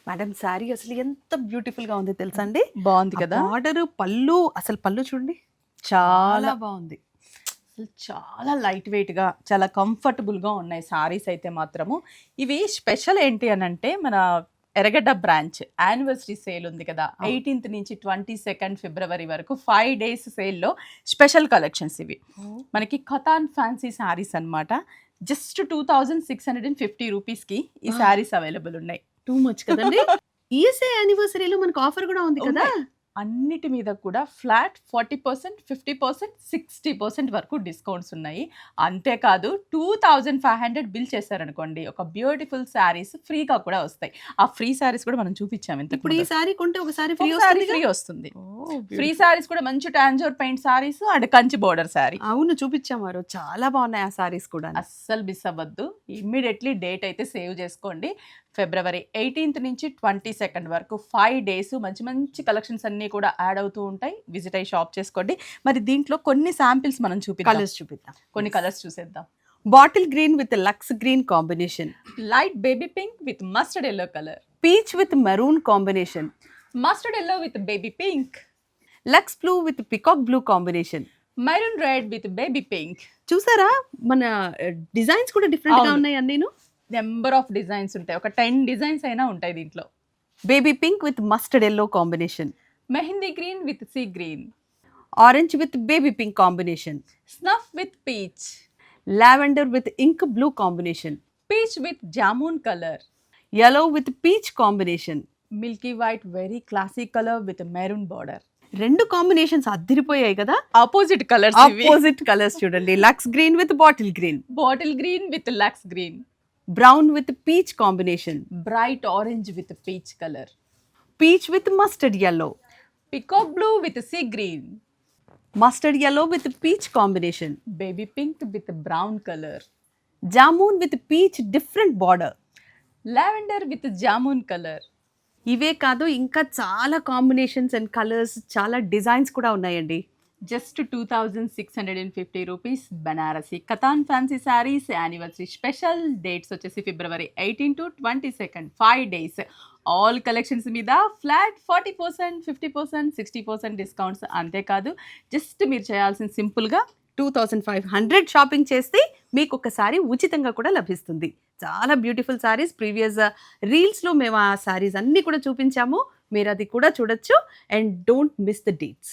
Madam sari అసలు ఎంత beautiful గా ఉంది తెలుసా అండి. బాగుంది కదా. బార్డర్ పళ్ళు అసలు పళ్ళు చూడండి చాలా చాలా బాగుంది. అసలు చాలా లైట్ వెయిట్ గా చాలా కంఫర్టబుల్ గా ఉన్నాయి సారీస్ అయితే మాత్రము. ఇవి స్పెషల్ ఏంటి అని అంటే మన ఎర్రగడ్డ బ్రాంచ్ యానివర్సరీ సేల్ ఉంది కదా, 18th నుంచి 22nd ఫిబ్రవరి వరకు 5 days సేల్లో స్పెషల్ కలెక్షన్స్ ఇవి. మనకి కథాన్ ఫ్యాన్సీ శారీస్ అన్నమాట. జస్ట్ 2650 రూపీస్కి ఈ శారీస్ అవైలబుల్ ఉన్నాయి. టూ మచ్ కదండి. ఈఎస్ఐ యానివర్సరీలో మనకు ఆఫర్ కూడా ఉంది కదా. అన్నిటి మీద కూడా ఫ్లాట్ 40%, 50%, 60% వరకు డిస్కౌంట్స్ ఉన్నాయి. అంతేకాదు 2500 బిల్ చేశారనుకోండి, ఒక బ్యూటిఫుల్ శారీస్ ఫ్రీగా కూడా వస్తాయి. ఆ ఫ్రీ శారీస్ కూడా మనం చూపించాము. ఇప్పుడు ఈ శారీ కొంటే ఒకసారి ఫ్రీ వస్తుంది. ఫ్రీ శారీస్ కూడా మంచి Tanjore paint saris and Kanchi border sari. అవును చూపించాము, చాలా బాగున్నాయి ఆ శారీస్ కూడా. అస్సలు మిస్ అవ్వద్దు. ఇమ్మీడియట్లీ డేట్ అయితే సేవ్ చేసుకోండి. ఫిబ్రవరి 18th నుంచి 22nd వరకు 5 days మంచి మంచి కలెక్షన్స్ అన్నీ కూడా యాడ్ అవుతూ ఉంటాయి. విజిట్ అయ్యి షాప్ చేసుకోండి. మరి దీంట్లో కొన్ని శాంపిల్స్ మనం చూపిద్దాం. కొన్ని కలర్స్ చూసేద్దాం. Bottle green with lux green combination, light baby pink with mustard yellow colour, peach with maroon combination, mustard yellow with baby pink, lux blue with peacock blue combination, maroon red with baby pink. చూసారా మన designs కూడా different గా ఉన్నాయి అన్నీను. Number of designs ఉంటాయి, ఒక 10 designs అయినా ఉంటాయి దీంట్లో. Baby pink with mustard yellow combination, mehndi green with sea green, orange with baby pink combination, snuff with peach, lavender with ink blue combination, peach with jamun colour, yellow with peach combination, milky white very classic colour with maroon border. రెండు combinations అదిరిపోయాయి కదా. Opposite colours, opposite colours చూడండి. Lux green with bottle green, bottle green with lux green, brown with peach combination, bright orange with peach colour, peach with mustard yellow, peacock blue with sea green, mustard yellow with peach combination, baby pink with brown colour, jamun with peach different border, lavender with jamun colour. ఇవే కాదు ఇంకా చాలా combinations and colours, చాలా designs కూడా ఉన్నాయండి. Just 2650 rupees Banarasi Katan fancy saris anniversary special. Dates వచ్చేసి February 18 to 22nd 5 days. All collections మీద flat 40%, 50%, 60% discounts. అంతేకాదు జస్ట్ మీరు చేయాల్సిన సింపుల్గా 2500 షాపింగ్ చేస్తే మీకు ఒకసారి ఉచితంగా కూడా లభిస్తుంది. చాలా బ్యూటిఫుల్ శారీస్. ప్రీవియస్ రీల్స్లో మేము ఆ శారీస్ అన్నీ కూడా చూపించాము, మీరు అది కూడా చూడొచ్చు. And don't miss the dates.